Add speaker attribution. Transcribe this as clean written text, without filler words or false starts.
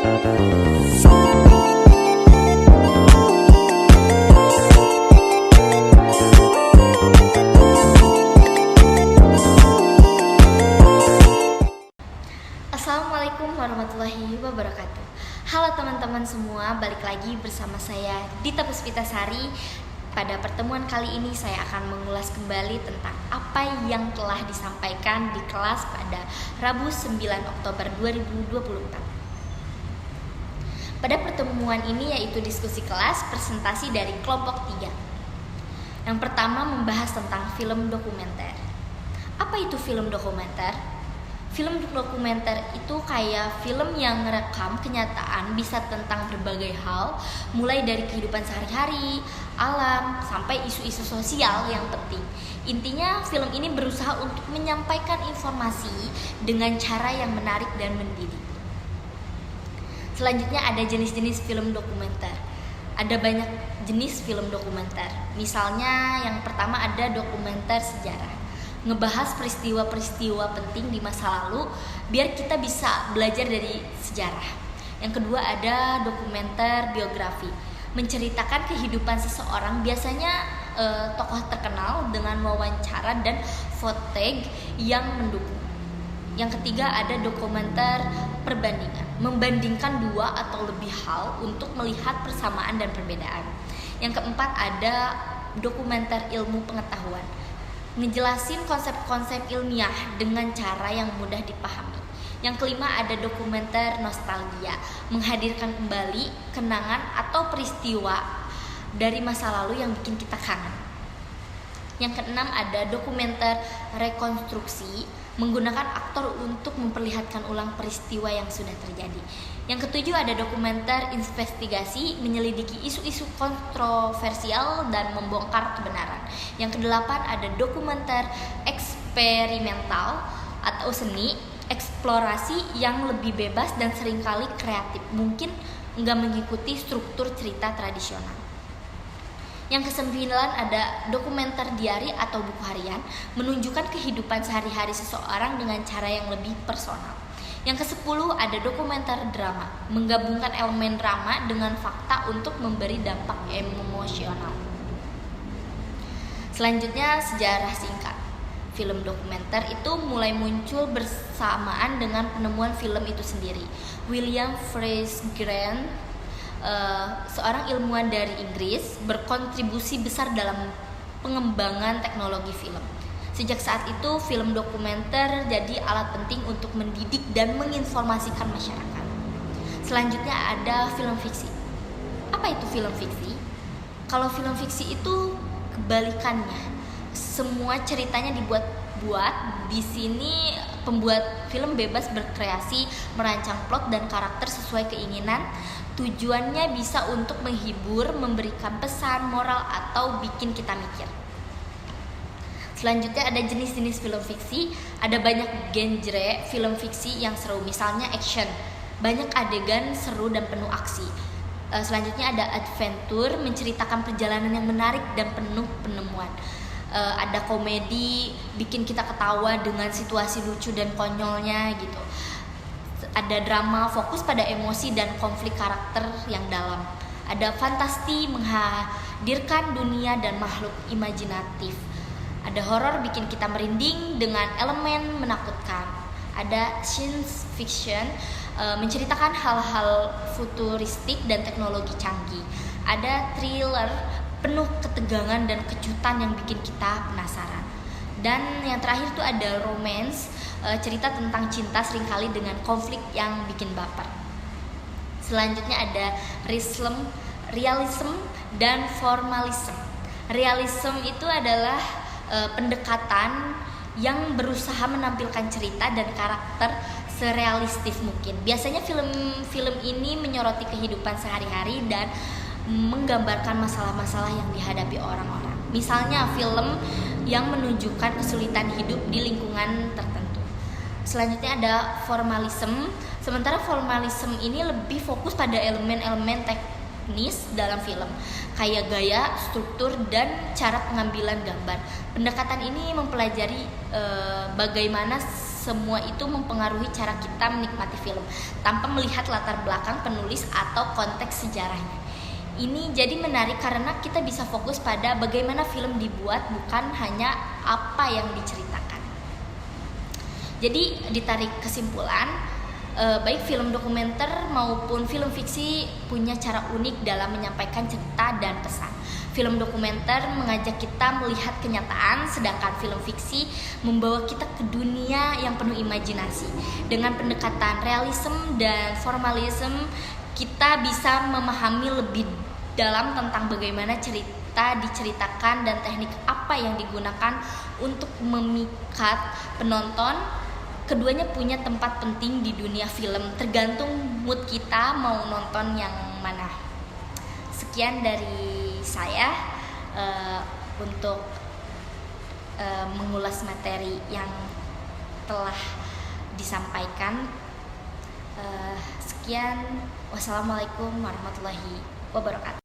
Speaker 1: Assalamualaikum warahmatullahi wabarakatuh. Halo teman-teman semua, balik lagi bersama saya Dita Puspitasari. Pada pertemuan kali ini saya akan mengulas kembali tentang apa yang telah disampaikan di kelas pada Rabu 9 Oktober 2024. Pada pertemuan ini yaitu diskusi kelas presentasi dari kelompok 3. Yang pertama membahas tentang film dokumenter. Apa itu film dokumenter? Film dokumenter itu kayak film yang merekam kenyataan, bisa tentang berbagai hal, mulai dari kehidupan sehari-hari, alam, sampai isu-isu sosial yang penting. Intinya film ini berusaha untuk menyampaikan informasi dengan cara yang menarik dan mendidik. Selanjutnya ada jenis-jenis film dokumenter. Ada banyak jenis film dokumenter. Misalnya yang pertama ada dokumenter sejarah. Ngebahas peristiwa-peristiwa penting di masa lalu biar kita bisa belajar dari sejarah. Yang kedua ada dokumenter biografi, menceritakan kehidupan seseorang, biasanya tokoh terkenal dengan wawancara dan footage yang mendukung. Yang ketiga ada dokumenter perbandingan, membandingkan dua atau lebih hal untuk melihat persamaan dan perbedaan. Yang keempat ada dokumenter ilmu pengetahuan, ngejelasin konsep-konsep ilmiah dengan cara yang mudah dipahami. Yang kelima ada dokumenter nostalgia, menghadirkan kembali kenangan atau peristiwa dari masa lalu yang bikin kita kangen. Yang keenam ada dokumenter rekonstruksi, menggunakan aktor untuk memperlihatkan ulang peristiwa yang sudah terjadi. Yang ketujuh ada dokumenter investigasi, menyelidiki isu-isu kontroversial dan membongkar kebenaran. Yang kedelapan ada dokumenter eksperimental atau seni, eksplorasi yang lebih bebas dan seringkali kreatif, mungkin nggak mengikuti struktur cerita tradisional. Yang kesembilan ada dokumenter diari atau buku harian, menunjukkan kehidupan sehari-hari seseorang dengan cara yang lebih personal. Yang kesepuluh ada dokumenter drama, menggabungkan elemen drama dengan fakta untuk memberi dampak emosional. Selanjutnya sejarah singkat. Film dokumenter itu mulai muncul bersamaan dengan penemuan film itu sendiri. William Friese Grant, seorang ilmuwan dari Inggris, berkontribusi besar dalam pengembangan teknologi film. Sejak saat itu, film dokumenter jadi alat penting untuk mendidik dan menginformasikan masyarakat. Selanjutnya ada film fiksi. Apa itu film fiksi? Kalau film fiksi itu kebalikannya. Semua ceritanya dibuat-buat. Di sini pembuat film bebas berkreasi, merancang plot dan karakter sesuai keinginan. Tujuannya bisa untuk menghibur, memberikan pesan, moral, atau bikin kita mikir. Selanjutnya ada jenis-jenis film fiksi. Ada banyak genre film fiksi yang seru, misalnya action, banyak adegan seru dan penuh aksi. Selanjutnya ada adventure, menceritakan perjalanan yang menarik dan penuh penemuan. Ada komedi, bikin kita ketawa dengan situasi lucu dan konyolnya gitu. Ada drama, fokus pada emosi dan konflik karakter yang dalam. Ada fantasi, menghadirkan dunia dan makhluk imajinatif. Ada horor, bikin kita merinding dengan elemen menakutkan. Ada science fiction, menceritakan hal-hal futuristik dan teknologi canggih. Ada thriller, penuh ketegangan dan kejutan yang bikin kita penasaran. Dan yang terakhir itu ada romance, cerita tentang cinta seringkali dengan konflik yang bikin baper. Selanjutnya ada realism dan formalism. Realism itu adalah pendekatan yang berusaha menampilkan cerita dan karakter serealistis mungkin. Biasanya film-film ini menyoroti kehidupan sehari-hari dan menggambarkan masalah-masalah yang dihadapi orang-orang. Misalnya film yang menunjukkan kesulitan hidup di lingkungan tertentu. Selanjutnya ada formalism. Sementara formalism ini lebih fokus pada elemen-elemen teknis dalam film, kayak gaya, struktur, dan cara pengambilan gambar. Pendekatan ini mempelajari bagaimana semua itu mempengaruhi cara kita menikmati film tanpa melihat latar belakang penulis atau konteks sejarahnya. Ini jadi menarik karena kita bisa fokus pada bagaimana film dibuat, bukan hanya apa yang diceritakan. Jadi ditarik kesimpulan, baik film dokumenter maupun film fiksi punya cara unik dalam menyampaikan cerita dan pesan. Film dokumenter mengajak kita melihat kenyataan, sedangkan film fiksi membawa kita ke dunia yang penuh imajinasi. Dengan pendekatan realisme dan formalisme, kita bisa memahami lebih dalam tentang bagaimana cerita diceritakan dan teknik apa yang digunakan untuk memikat penonton. Keduanya punya tempat penting di dunia film, tergantung mood kita mau nonton yang mana. Sekian dari saya untuk mengulas materi yang telah disampaikan. Sekian, wassalamualaikum warahmatullahi wabarakatuh.